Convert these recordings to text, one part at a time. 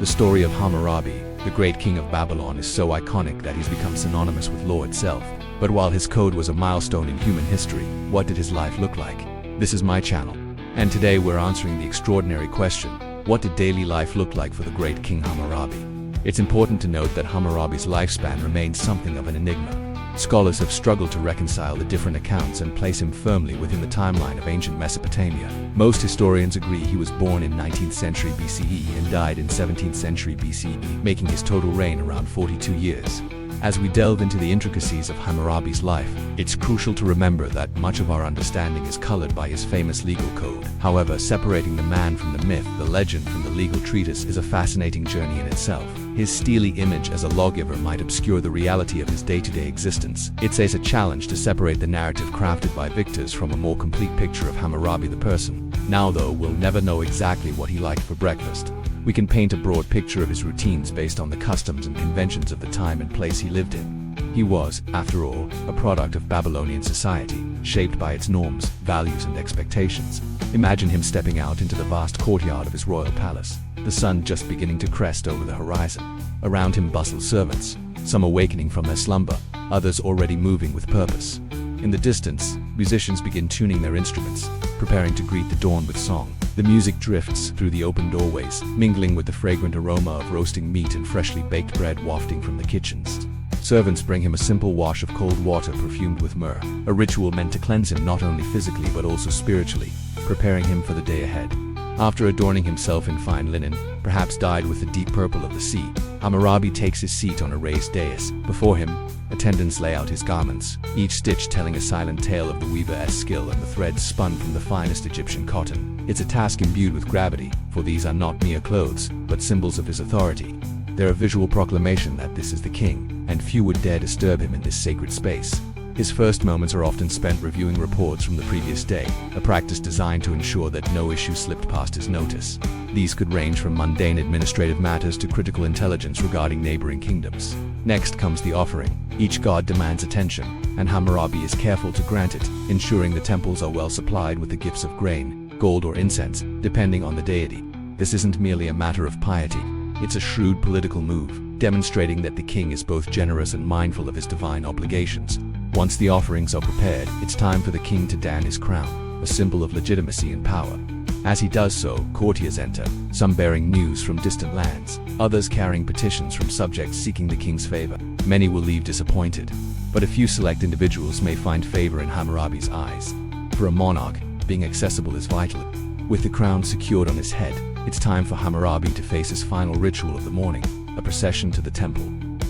The story of Hammurabi, the great king of Babylon, is so iconic that he's become synonymous with law itself. But while his code was a milestone in human history, what did his life look like? This is my channel, and today we're answering the extraordinary question: what did daily life look like for the great King Hammurabi? It's important to note that Hammurabi's lifespan remains something of an enigma. Scholars have struggled to reconcile the different accounts and place him firmly within the timeline of ancient Mesopotamia. Most historians agree he was born in 19th century BCE and died in 17th century BCE, making his total reign around 42 years. As we delve into the intricacies of Hammurabi's life, it's crucial to remember that much of our understanding is colored by his famous legal code. However, separating the man from the myth, the legend from the legal treatise, is a fascinating journey in itself. His steely image as a lawgiver might obscure the reality of his day-to-day existence. It's a challenge to separate the narrative crafted by victors from a more complete picture of Hammurabi the person. Now though, we'll never know exactly what he liked for breakfast. We can paint a broad picture of his routines based on the customs and conventions of the time and place he lived in. He was, after all, a product of Babylonian society, shaped by its norms, values, and expectations. Imagine him stepping out into the vast courtyard of his royal palace, the sun just beginning to crest over the horizon. Around him bustle servants, some awakening from their slumber, others already moving with purpose. In the distance, musicians begin tuning their instruments, preparing to greet the dawn with song. The music drifts through the open doorways, mingling with the fragrant aroma of roasting meat and freshly baked bread wafting from the kitchens. Servants bring him a simple wash of cold water perfumed with myrrh, a ritual meant to cleanse him not only physically but also spiritually, preparing him for the day ahead. After adorning himself in fine linen, perhaps dyed with the deep purple of the sea, Hammurabi takes his seat on a raised dais. Before him, attendants lay out his garments, each stitch telling a silent tale of the weaver's skill and the threads spun from the finest Egyptian cotton. It's a task imbued with gravity, for these are not mere clothes, but symbols of his authority. They're a visual proclamation that this is the king, and few would dare disturb him in this sacred space. His first moments are often spent reviewing reports from the previous day, a practice designed to ensure that no issue slipped past his notice. These could range from mundane administrative matters to critical intelligence regarding neighboring kingdoms. Next comes the offering. Each god demands attention, and Hammurabi is careful to grant it, ensuring the temples are well supplied with the gifts of grain, gold, or incense, depending on the deity. This isn't merely a matter of piety. It's a shrewd political move, demonstrating that the king is both generous and mindful of his divine obligations. Once the offerings are prepared, it's time for the king to don his crown, a symbol of legitimacy and power. As he does so, courtiers enter, some bearing news from distant lands, others carrying petitions from subjects seeking the king's favor. Many will leave disappointed, but a few select individuals may find favor in Hammurabi's eyes. For a monarch, being accessible is vital. With the crown secured on his head, it's time for Hammurabi to face his final ritual of the morning, a procession to the temple.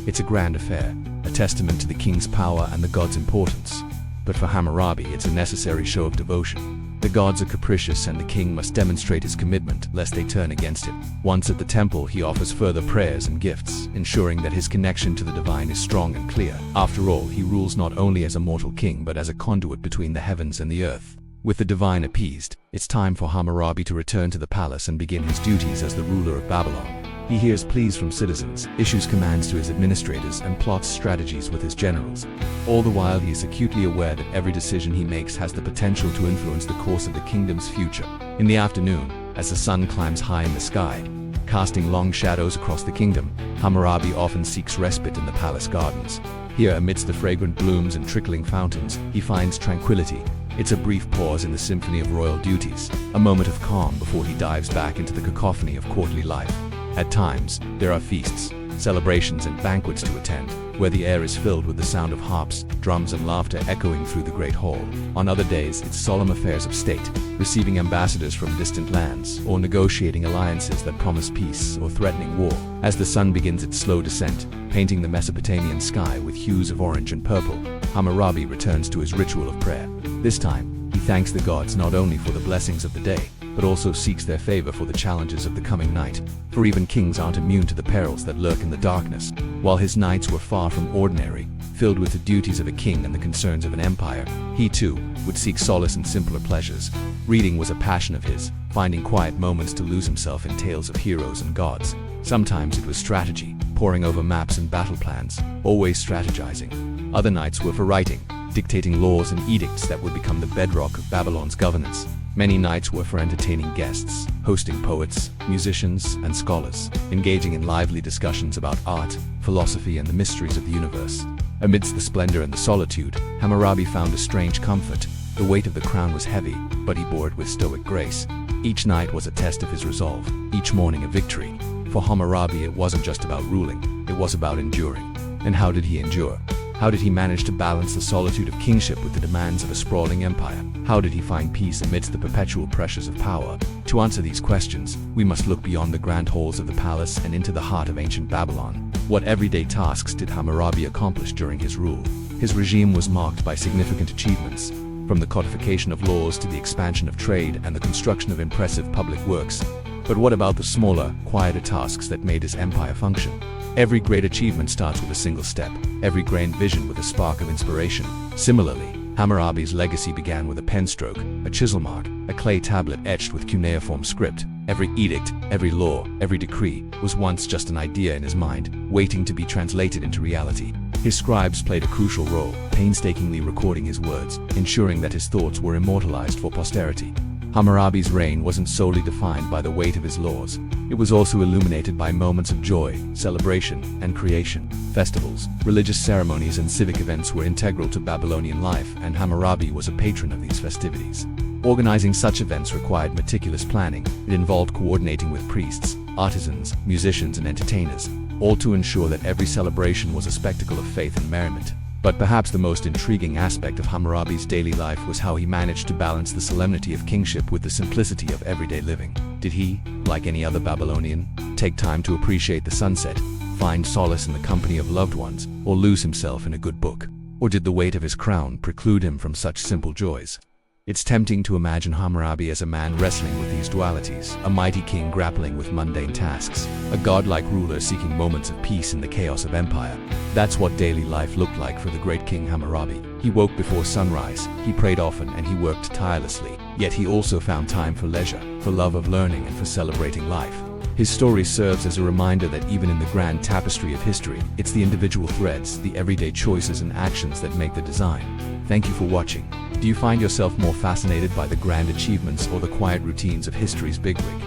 It's a grand affair, a testament to the king's power and the god's importance. But for Hammurabi, it's a necessary show of devotion. The gods are capricious and the king must demonstrate his commitment lest they turn against him. Once at the temple, he offers further prayers and gifts, ensuring that his connection to the divine is strong and clear. After all, he rules not only as a mortal king but as a conduit between the heavens and the earth. With the divine appeased, it's time for Hammurabi to return to the palace and begin his duties as the ruler of Babylon. He hears pleas from citizens, issues commands to his administrators, and plots strategies with his generals. All the while, he is acutely aware that every decision he makes has the potential to influence the course of the kingdom's future. In the afternoon, as the sun climbs high in the sky, casting long shadows across the kingdom, Hammurabi often seeks respite in the palace gardens. Here, amidst the fragrant blooms and trickling fountains, he finds tranquility. It's a brief pause in the symphony of royal duties, a moment of calm before he dives back into the cacophony of courtly life. At times, there are feasts, celebrations, and banquets to attend, where the air is filled with the sound of harps, drums, and laughter echoing through the great hall. On other days, it's solemn affairs of state, receiving ambassadors from distant lands, or negotiating alliances that promise peace or threatening war. As the sun begins its slow descent, painting the Mesopotamian sky with hues of orange and purple, Hammurabi returns to his ritual of prayer. This time, he thanks the gods not only for the blessings of the day, but also seeks their favor for the challenges of the coming night. For even kings aren't immune to the perils that lurk in the darkness. While his nights were far from ordinary, filled with the duties of a king and the concerns of an empire, he too would seek solace in simpler pleasures. Reading was a passion of his, finding quiet moments to lose himself in tales of heroes and gods. Sometimes it was strategy, poring over maps and battle plans, always strategizing. Other nights were for writing, dictating laws and edicts that would become the bedrock of Babylon's governance. Many nights were for entertaining guests, hosting poets, musicians, and scholars, engaging in lively discussions about art, philosophy, and the mysteries of the universe. Amidst the splendor and the solitude, Hammurabi found a strange comfort. The weight of the crown was heavy, but he bore it with stoic grace. Each night was a test of his resolve, each morning a victory. For Hammurabi, it wasn't just about ruling, it was about enduring. And how did he endure? How did he manage to balance the solitude of kingship with the demands of a sprawling empire? How did he find peace amidst the perpetual pressures of power? To answer these questions, we must look beyond the grand halls of the palace and into the heart of ancient Babylon. What everyday tasks did Hammurabi accomplish during his rule? His regime was marked by significant achievements, from the codification of laws to the expansion of trade and the construction of impressive public works. But what about the smaller, quieter tasks that made his empire function? Every great achievement starts with a single step, every grand vision with a spark of inspiration. Similarly, Hammurabi's legacy began with a pen stroke, a chisel mark, a clay tablet etched with cuneiform script. Every edict, every law, every decree was once just an idea in his mind, waiting to be translated into reality. His scribes played a crucial role, painstakingly recording his words, ensuring that his thoughts were immortalized for posterity. Hammurabi's reign wasn't solely defined by the weight of his laws. It was also illuminated by moments of joy, celebration, and creation. Festivals, religious ceremonies, and civic events were integral to Babylonian life, and Hammurabi was a patron of these festivities. Organizing such events required meticulous planning. It involved coordinating with priests, artisans, musicians, and entertainers, all to ensure that every celebration was a spectacle of faith and merriment. But perhaps the most intriguing aspect of Hammurabi's daily life was how he managed to balance the solemnity of kingship with the simplicity of everyday living. Did he, like any other Babylonian, take time to appreciate the sunset, find solace in the company of loved ones, or lose himself in a good book? Or did the weight of his crown preclude him from such simple joys? It's tempting to imagine Hammurabi as a man wrestling with these dualities, a mighty king grappling with mundane tasks, a godlike ruler seeking moments of peace in the chaos of empire. That's what daily life looked like for the great King Hammurabi. He woke before sunrise, he prayed often, and he worked tirelessly. Yet he also found time for leisure, for love of learning, and for celebrating life. His story serves as a reminder that even in the grand tapestry of history, it's the individual threads, the everyday choices and actions that make the design. Thank you for watching. Do you find yourself more fascinated by the grand achievements or the quiet routines of history's bigwig?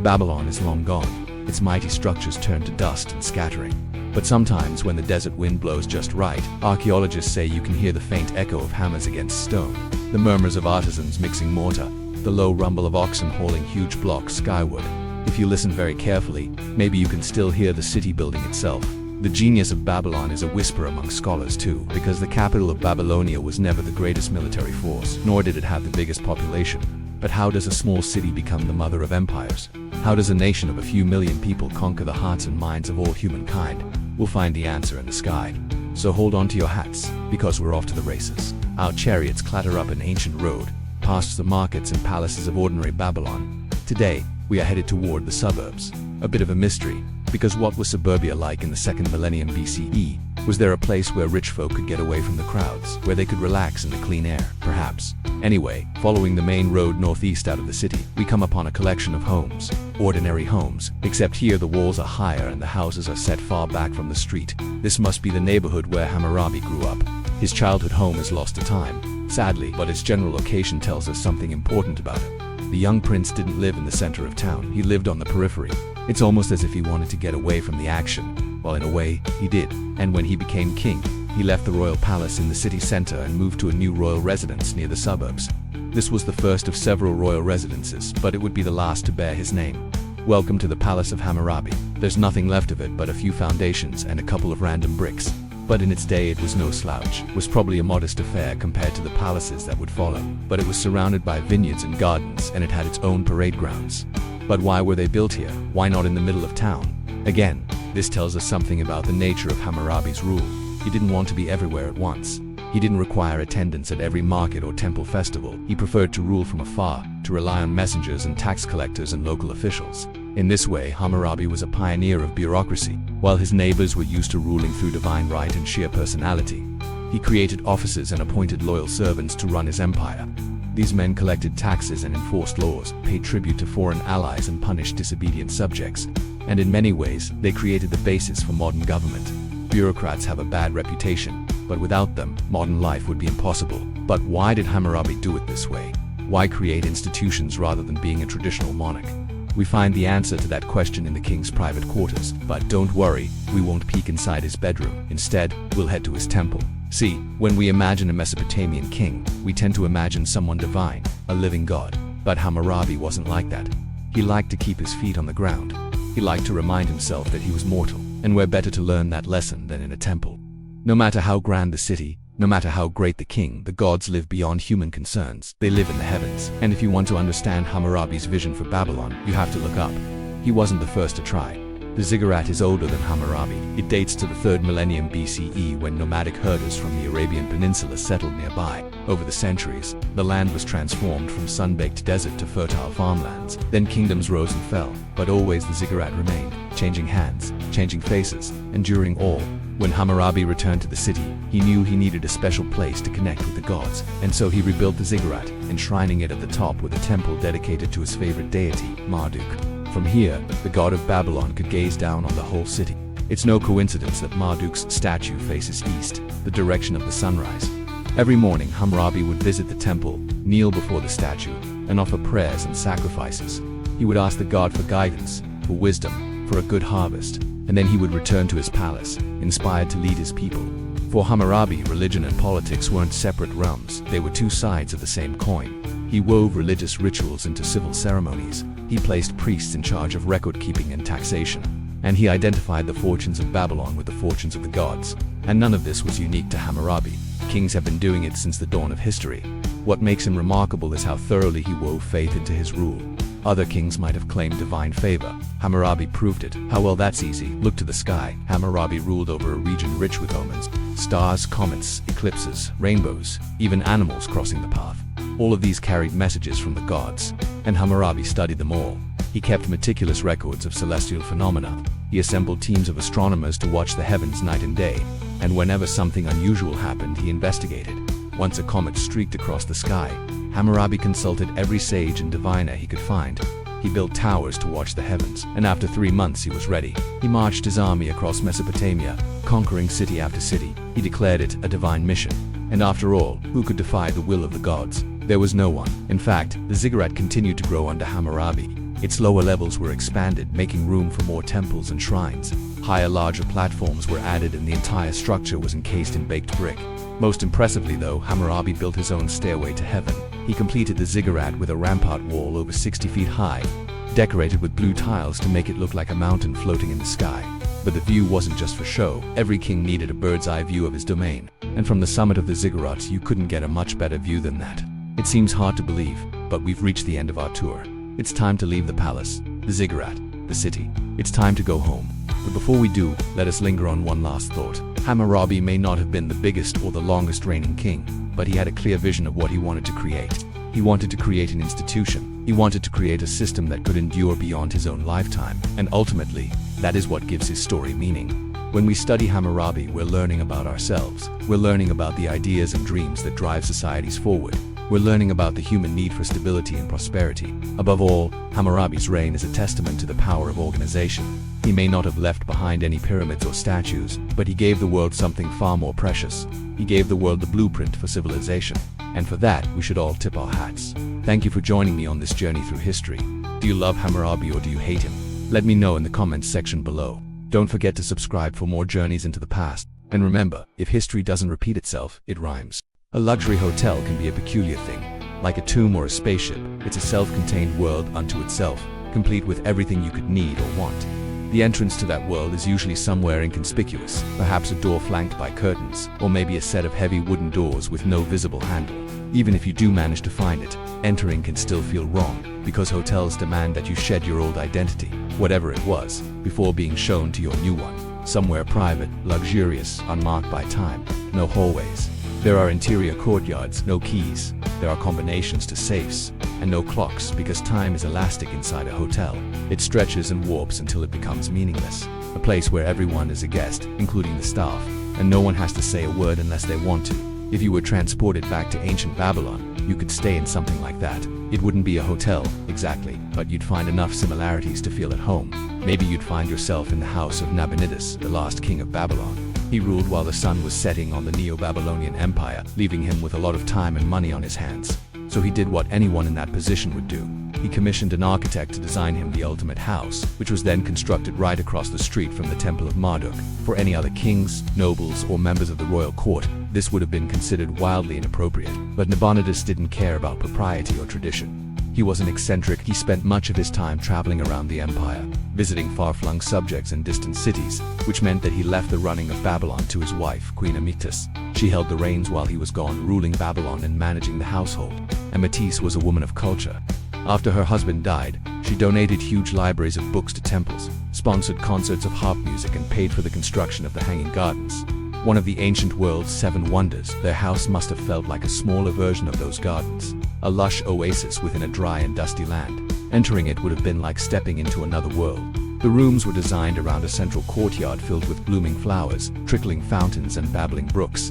Babylon is long gone, its mighty structures turned to dust and scattering. But sometimes when the desert wind blows just right, archaeologists say you can hear the faint echo of hammers against stone, the murmurs of artisans mixing mortar, the low rumble of oxen hauling huge blocks skyward. If you listen very carefully, maybe you can still hear the city building itself. The genius of Babylon is a whisper among scholars too, because the capital of Babylonia was never the greatest military force, nor did it have the biggest population. But how does a small city become the mother of empires? How does a nation of a few million people conquer the hearts and minds of all humankind? We'll find the answer in the sky. So hold on to your hats, because we're off to the races. Our chariots clatter up an ancient road, past the markets and palaces of ordinary Babylon. Today, we are headed toward the suburbs. A bit of a mystery, because what was suburbia like in the 2nd millennium BCE? Was there a place where rich folk could get away from the crowds, where they could relax in the clean air? Perhaps. Anyway, following the main road northeast out of the city, we come upon a collection of homes. Ordinary homes, except here the walls are higher and the houses are set far back from the street. This must be the neighborhood where Hammurabi grew up. His childhood home is lost to time, sadly, but its general location tells us something important about him. The young prince didn't live in the center of town, he lived on the periphery. It's almost as if he wanted to get away from the action. Well, in a way, he did. And when he became king, he left the royal palace in the city center and moved to a new royal residence near the suburbs. This was the first of several royal residences, but it would be the last to bear his name. Welcome to the Palace of Hammurabi. There's nothing left of it but a few foundations and a couple of random bricks. But in its day it was no slouch. It was probably a modest affair compared to the palaces that would follow. But it was surrounded by vineyards and gardens, and it had its own parade grounds. But why were they built here? Why not in the middle of town? Again, this tells us something about the nature of Hammurabi's rule. He didn't want to be everywhere at once. He didn't require attendance at every market or temple festival. He preferred to rule from afar, to rely on messengers and tax collectors and local officials. In this way, Hammurabi was a pioneer of bureaucracy, while his neighbors were used to ruling through divine right and sheer personality. He created officers and appointed loyal servants to run his empire. These men collected taxes and enforced laws, paid tribute to foreign allies, and punished disobedient subjects. And in many ways, they created the basis for modern government. Bureaucrats have a bad reputation, but without them, modern life would be impossible. But why did Hammurabi do it this way? Why create institutions rather than being a traditional monarch? We find the answer to that question in the king's private quarters. But don't worry, we won't peek inside his bedroom. Instead, we'll head to his temple. See, when we imagine a Mesopotamian king, we tend to imagine someone divine, a living god. But Hammurabi wasn't like that. He liked to keep his feet on the ground. He liked to remind himself that he was mortal, and where better to learn that lesson than in a temple. No matter how grand the city, no matter how great the king, the gods live beyond human concerns. They live in the heavens. And if you want to understand Hammurabi's vision for Babylon, you have to look up. He wasn't the first to try. The ziggurat is older than Hammurabi. It dates to the 3rd millennium BCE when nomadic herders from the Arabian Peninsula settled nearby. Over the centuries, the land was transformed from sun-baked desert to fertile farmlands. Then kingdoms rose and fell, but always the ziggurat remained, changing hands, changing faces, enduring all. When Hammurabi returned to the city, he knew he needed a special place to connect with the gods, and so he rebuilt the ziggurat, enshrining it at the top with a temple dedicated to his favorite deity, Marduk. From here, the god of Babylon could gaze down on the whole city. It's no coincidence that Marduk's statue faces east, the direction of the sunrise. Every morning, Hammurabi would visit the temple, kneel before the statue, and offer prayers and sacrifices. He would ask the god for guidance, for wisdom, for a good harvest, and then he would return to his palace, inspired to lead his people. For Hammurabi, religion and politics weren't separate realms, they were two sides of the same coin. He wove religious rituals into civil ceremonies, he placed priests in charge of record-keeping and taxation, and he identified the fortunes of Babylon with the fortunes of the gods. And none of this was unique to Hammurabi. Kings have been doing it since the dawn of history. What makes him remarkable is how thoroughly he wove faith into his rule. Other kings might have claimed divine favor. Hammurabi proved it. How well that's easy. Look to the sky. Hammurabi ruled over a region rich with omens. Stars, comets, eclipses, rainbows, even animals crossing the path. All of these carried messages from the gods, and Hammurabi studied them all. He kept meticulous records of celestial phenomena. He assembled teams of astronomers to watch the heavens night and day, and whenever something unusual happened, he investigated. Once a comet streaked across the sky, Hammurabi consulted every sage and diviner he could find. He built towers to watch the heavens, and after 3 months he was ready. He marched his army across Mesopotamia, conquering city after city. He declared it a divine mission. And after all, who could defy the will of the gods? There was no one. In fact, the ziggurat continued to grow under Hammurabi. Its lower levels were expanded, making room for more temples and shrines. Higher, larger platforms were added, and the entire structure was encased in baked brick. Most impressively though, Hammurabi built his own stairway to heaven. He completed the ziggurat with a rampart wall over 60 feet high, decorated with blue tiles to make it look like a mountain floating in the sky. But the view wasn't just for show. Every king needed a bird's-eye view of his domain, and from the summit of the ziggurat you couldn't get a much better view than that. It seems hard to believe, but we've reached the end of our tour. It's time to leave the palace, the ziggurat, the city. It's time to go home. But before we do, let us linger on one last thought. Hammurabi may not have been the biggest or the longest reigning king, but he had a clear vision of what he wanted to create. He wanted to create an institution. He wanted to create a system that could endure beyond his own lifetime. And ultimately, that is what gives his story meaning. When we study Hammurabi, we're learning about ourselves. We're learning about the ideas and dreams that drive societies forward. We're learning about the human need for stability and prosperity. Above all, Hammurabi's reign is a testament to the power of organization. He may not have left behind any pyramids or statues, but he gave the world something far more precious. He gave the world the blueprint for civilization. And for that, we should all tip our hats. Thank you for joining me on this journey through history. Do you love Hammurabi or do you hate him? Let me know in the comments section below. Don't forget to subscribe for more journeys into the past. And remember, if history doesn't repeat itself, it rhymes. A luxury hotel can be a peculiar thing. Like a tomb or a spaceship, it's a self-contained world unto itself, complete with everything you could need or want. The entrance to that world is usually somewhere inconspicuous, perhaps a door flanked by curtains, or maybe a set of heavy wooden doors with no visible handle. Even if you do manage to find it, entering can still feel wrong, because hotels demand that you shed your old identity, whatever it was, before being shown to your new one. Somewhere private, luxurious, unmarked by time, no hallways. There are interior courtyards, no keys. There are combinations to safes, and no clocks because time is elastic inside a hotel. It stretches and warps until it becomes meaningless. A place where everyone is a guest, including the staff, and no one has to say a word unless they want to. If you were transported back to ancient Babylon, you could stay in something like that. It wouldn't be a hotel, exactly, but you'd find enough similarities to feel at home. Maybe you'd find yourself in the house of Nabonidus, the last king of Babylon. He ruled while the sun was setting on the Neo-Babylonian Empire, leaving him with a lot of time and money on his hands. so he did what anyone in that position would do. He commissioned an architect to design him the ultimate house, which was then constructed right across the street from the Temple of Marduk. For any other kings, nobles, or members of the royal court, this would have been considered wildly inappropriate. But Nabonidus didn't care about propriety or tradition. He was an eccentric. He spent much of his time traveling around the empire, visiting far-flung subjects in distant cities, which meant that he left the running of Babylon to his wife, Queen Amytis. She held the reins while he was gone, ruling Babylon and managing the household. Amytis was a woman of culture. After her husband died, she donated huge libraries of books to temples, sponsored concerts of harp music, and paid for the construction of the Hanging Gardens. One of the ancient world's 7 wonders, their house must have felt like a smaller version of those gardens, a lush oasis within a dry and dusty land. Entering it would have been like stepping into another world. The rooms were designed around a central courtyard filled with blooming flowers, trickling fountains, and babbling brooks.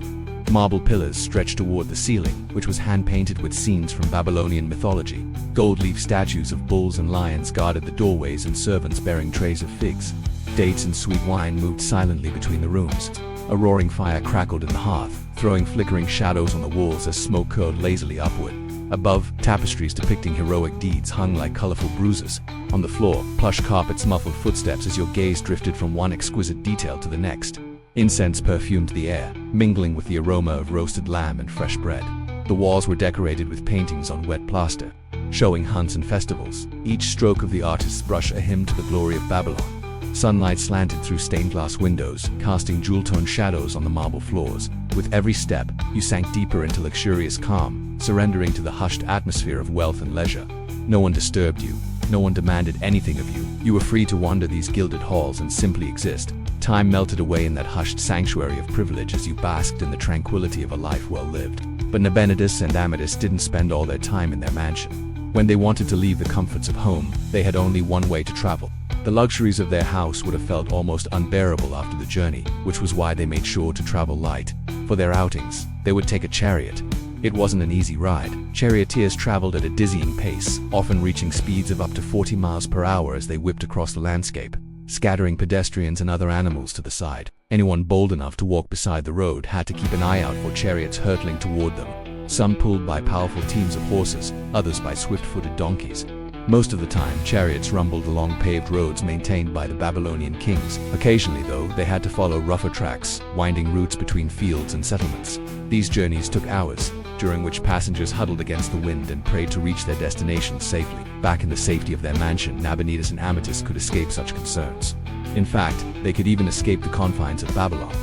Marble pillars stretched toward the ceiling, which was hand-painted with scenes from Babylonian mythology. Gold-leaf statues of bulls and lions guarded the doorways, and servants bearing trays of figs, dates, and sweet wine moved silently between the rooms. A roaring fire crackled in the hearth, throwing flickering shadows on the walls as smoke curled lazily upward. Above, tapestries depicting heroic deeds hung like colorful bruises. On the floor, plush carpets muffled footsteps as your gaze drifted from one exquisite detail to the next. Incense perfumed the air, mingling with the aroma of roasted lamb and fresh bread. The walls were decorated with paintings on wet plaster, showing hunts and festivals, each stroke of the artist's brush a hymn to the glory of Babylon. Sunlight slanted through stained glass windows, casting jewel-toned shadows on the marble floors. With every step, you sank deeper into luxurious calm, surrendering to the hushed atmosphere of wealth and leisure. No one disturbed you. No one demanded anything of you. You were free to wander these gilded halls and simply exist. Time melted away in that hushed sanctuary of privilege as you basked in the tranquility of a life well lived. But Nabonidus and Amytis didn't spend all their time in their mansion. When they wanted to leave the comforts of home, they had only one way to travel. The luxuries of their house would have felt almost unbearable after the journey, which was why they made sure to travel light. For their outings, they would take a chariot. It wasn't an easy ride. Charioteers traveled at a dizzying pace, often reaching speeds of up to 40 miles per hour as they whipped across the landscape, scattering pedestrians and other animals to the side. Anyone bold enough to walk beside the road had to keep an eye out for chariots hurtling toward them, some pulled by powerful teams of horses, others by swift-footed donkeys. Most of the time, chariots rumbled along paved roads maintained by the Babylonian kings. Occasionally, though, they had to follow rougher tracks, winding routes between fields and settlements. These journeys took hours, during which passengers huddled against the wind and prayed to reach their destinations safely. Back in the safety of their mansion, Nabonidus and Amytis could escape such concerns. In fact, they could even escape the confines of Babylon.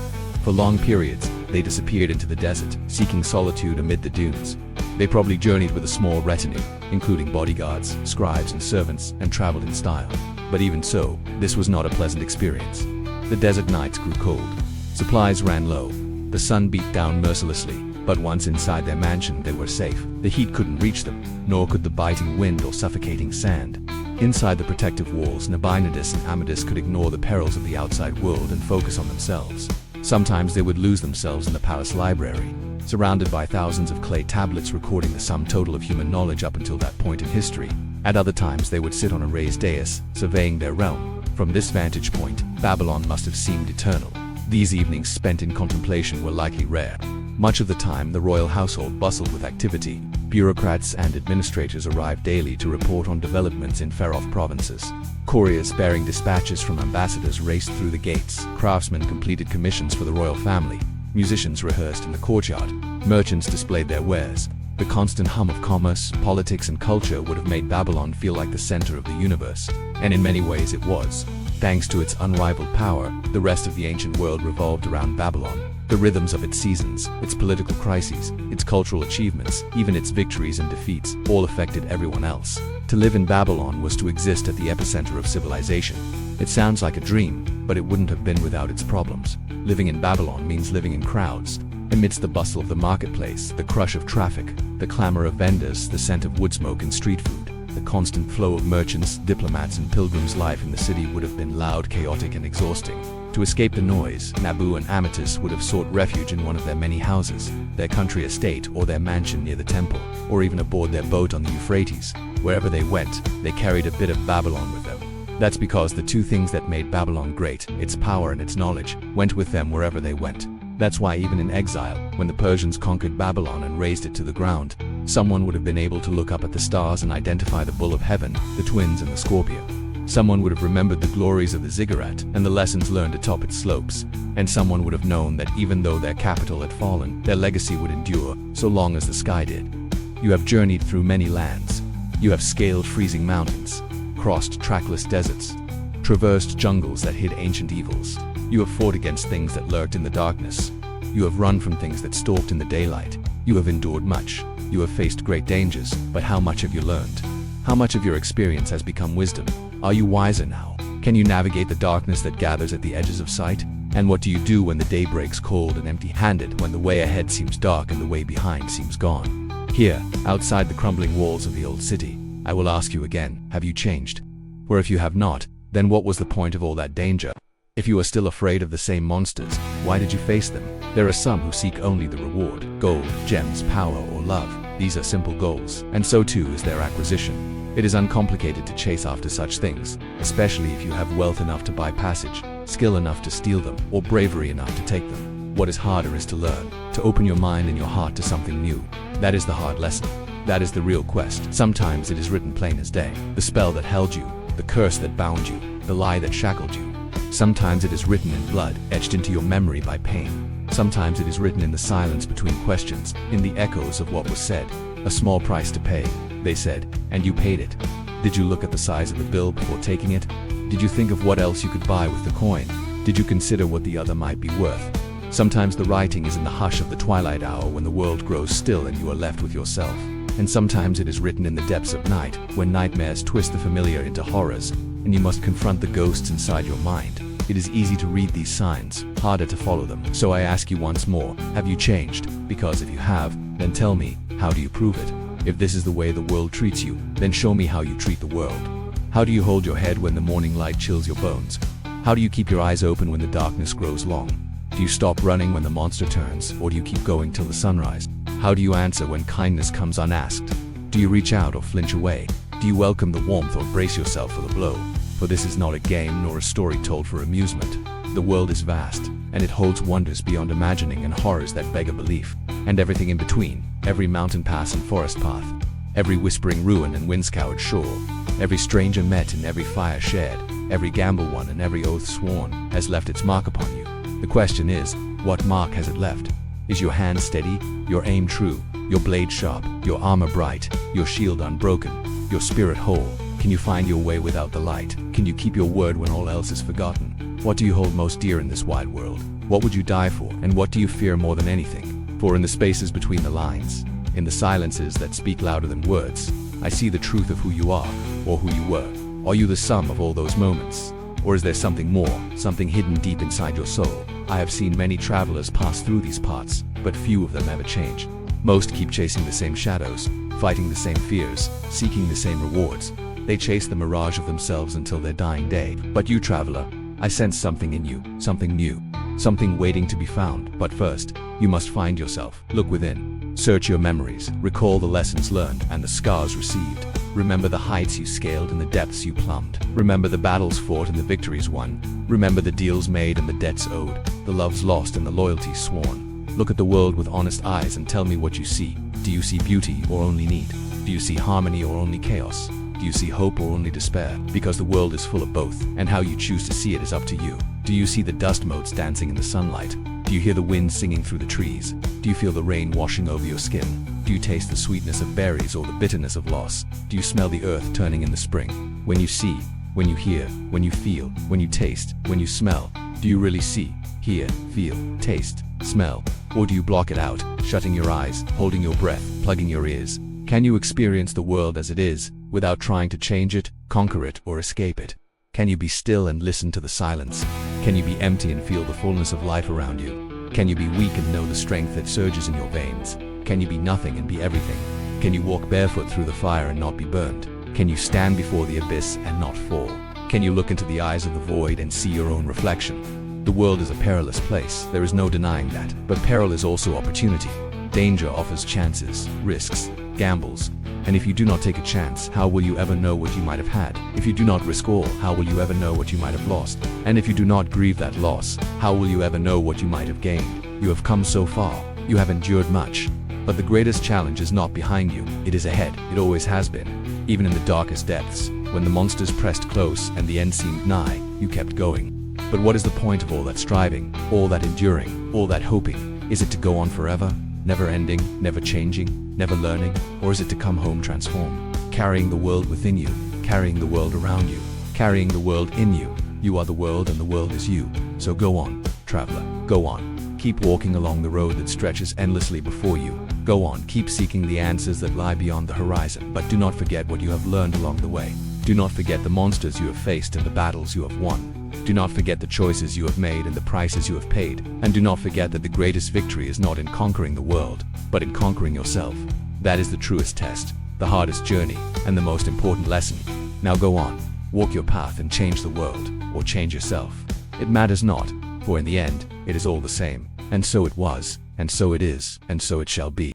For long periods, they disappeared into the desert, seeking solitude amid the dunes. They probably journeyed with a small retinue, including bodyguards, scribes, and servants, and traveled in style. But even so, this was not a pleasant experience. The desert nights grew cold. Supplies ran low. The sun beat down mercilessly, but once inside their mansion they were safe. The heat couldn't reach them, nor could the biting wind or suffocating sand. Inside the protective walls, Nabonidus and Amytis could ignore the perils of the outside world and focus on themselves. Sometimes they would lose themselves in the palace library, surrounded by thousands of clay tablets recording the sum total of human knowledge up until that point in history. At other times they would sit on a raised dais, surveying their realm. From this vantage point, Babylon must have seemed eternal. These evenings spent in contemplation were likely rare. Much of the time, the royal household bustled with activity. Bureaucrats and administrators arrived daily to report on developments in far-off provinces. Couriers bearing dispatches from ambassadors raced through the gates. Craftsmen completed commissions for the royal family. Musicians rehearsed in the courtyard. Merchants displayed their wares. The constant hum of commerce, politics, and culture would have made Babylon feel like the center of the universe. And in many ways it was. Thanks to its unrivaled power, the rest of the ancient world revolved around Babylon. The rhythms of its seasons, its political crises, its cultural achievements, even its victories and defeats, all affected everyone else. To live in Babylon was to exist at the epicenter of civilization. It sounds like a dream, but it wouldn't have been without its problems. Living in Babylon means living in crowds. Amidst the bustle of the marketplace, the crush of traffic, the clamor of vendors, the scent of wood smoke and street food, the constant flow of merchants, diplomats, and pilgrims, life in the city would have been loud, chaotic, and exhausting. To escape the noise, Nabu and Amytis would have sought refuge in one of their many houses, their country estate, or their mansion near the temple, or even aboard their boat on the Euphrates. Wherever they went, they carried a bit of Babylon with them. That's because the two things that made Babylon great, its power and its knowledge, went with them wherever they went. That's why even in exile, when the Persians conquered Babylon and razed it to the ground, Someone would have been able to look up at the stars and identify the bull of heaven, the twins, and the scorpio. Someone would have remembered the glories of the ziggurat and the lessons learned atop its slopes. And someone would have known that even though their capital had fallen, their legacy would endure, so long as the sky did. You have journeyed through many lands. You have scaled freezing mountains, crossed trackless deserts, traversed jungles that hid ancient evils. You have fought against things that lurked in the darkness. You have run from things that stalked in the daylight. You have endured much. You have faced great dangers, but how much have you learned? How much of your experience has become wisdom? Are you wiser now? Can you navigate the darkness that gathers at the edges of sight? And what do you do when the day breaks cold and empty-handed, when the way ahead seems dark and the way behind seems gone? Here, outside the crumbling walls of the old city, I will ask you again, have you changed? For if you have not, then what was the point of all that danger? If you are still afraid of the same monsters, why did you face them? There are some who seek only the reward: gold, gems, power, or love. These are simple goals, and so too is their acquisition. It is uncomplicated to chase after such things, especially if you have wealth enough to buy passage, skill enough to steal them, or bravery enough to take them. What is harder is to learn, to open your mind and your heart to something new. That is the hard lesson. That is the real quest. Sometimes it is written plain as day. The spell that held you, the curse that bound you, the lie that shackled you. Sometimes it is written in blood, etched into your memory by pain. Sometimes it is written in the silence between questions, in the echoes of what was said. A small price to pay, they said, and you paid it. Did you look at the size of the bill before taking it? Did you think of what else you could buy with the coin? Did you consider what the other might be worth? Sometimes the writing is in the hush of the twilight hour when the world grows still and you are left with yourself. And sometimes it is written in the depths of night, when nightmares twist the familiar into horrors, and you must confront the ghosts inside your mind. It is easy to read these signs, harder to follow them. So I ask you once more, have you changed? Because if you have, then tell me, how do you prove it? If this is the way the world treats you, then show me how you treat the world. How do you hold your head when the morning light chills your bones? How do you keep your eyes open when the darkness grows long? Do you stop running when the monster turns, or do you keep going till the sunrise? How do you answer when kindness comes unasked? Do you reach out or flinch away? Do you welcome the warmth or brace yourself for the blow? For this is not a game nor a story told for amusement. The world is vast, and it holds wonders beyond imagining and horrors that beg a belief, and everything in between, every mountain pass and forest path, every whispering ruin and wind-scoured shore, every stranger met and every fire shared, every gamble won and every oath sworn, has left its mark upon you. The question is, what mark has it left? Is your hand steady, your aim true, your blade sharp, your armor bright, your shield unbroken, your spirit whole? Can you find your way without the light? Can you keep your word when all else is forgotten? What do you hold most dear in this wide world? What would you die for, and what do you fear more than anything? For in the spaces between the lines, in the silences that speak louder than words, I see the truth of who you are, or who you were. Are you the sum of all those moments? Or is there something more, something hidden deep inside your soul? I have seen many travelers pass through these parts, but few of them ever change. Most keep chasing the same shadows, fighting the same fears, seeking the same rewards. They chase the mirage of themselves until their dying day. But you, traveler, I sense something in you, something new, something waiting to be found. But first, you must find yourself. Look within. Search your memories, recall the lessons learned and the scars received. Remember the heights you scaled and the depths you plumbed. Remember the battles fought and the victories won. Remember the deals made and the debts owed, the loves lost and the loyalties sworn. Look at the world with honest eyes and tell me what you see. Do you see beauty or only need? Do you see harmony or only chaos? Do you see hope or only despair? Because the world is full of both, and how you choose to see it is up to you. Do you see the dust motes dancing in the sunlight? Do you hear the wind singing through the trees? Do you feel the rain washing over your skin? Do you taste the sweetness of berries or the bitterness of loss? Do you smell the earth turning in the spring? When you see, when you hear, when you feel, when you taste, when you smell, do you really see, hear, feel, taste, smell? Or do you block it out, shutting your eyes, holding your breath, plugging your ears? Can you experience the world as it is, without trying to change it, conquer it, or escape it? Can you be still and listen to the silence? Can you be empty and feel the fullness of life around you? Can you be weak and know the strength that surges in your veins? Can you be nothing and be everything? Can you walk barefoot through the fire and not be burned? Can you stand before the abyss and not fall? Can you look into the eyes of the void and see your own reflection? The world is a perilous place, there is no denying that, but peril is also opportunity. Danger offers chances, risks, gambles. And if you do not take a chance, how will you ever know what you might have had? If you do not risk all, how will you ever know what you might have lost? And if you do not grieve that loss, how will you ever know what you might have gained? You have come so far, you have endured much. But the greatest challenge is not behind you, it is ahead. It always has been. Even in the darkest depths, when the monsters pressed close and the end seemed nigh, you kept going. But what is the point of all that striving, all that enduring, all that hoping? Is it to go on forever, never ending, never changing, never learning? Or is it to come home transformed, carrying the world within you, carrying the world around you, carrying the world in you? You are the world and the world is you. So go on, traveler, go on. Keep walking along the road that stretches endlessly before you. Go on, keep seeking the answers that lie beyond the horizon. But do not forget what you have learned along the way. Do not forget the monsters you have faced and the battles you have won. Do not forget the choices you have made and the prices you have paid. And do not forget that the greatest victory is not in conquering the world, but in conquering yourself. That is the truest test, the hardest journey, and the most important lesson. Now go on, walk your path and change the world, or change yourself. It matters not, for in the end, it is all the same. And so it was, and so it is, and so it shall be.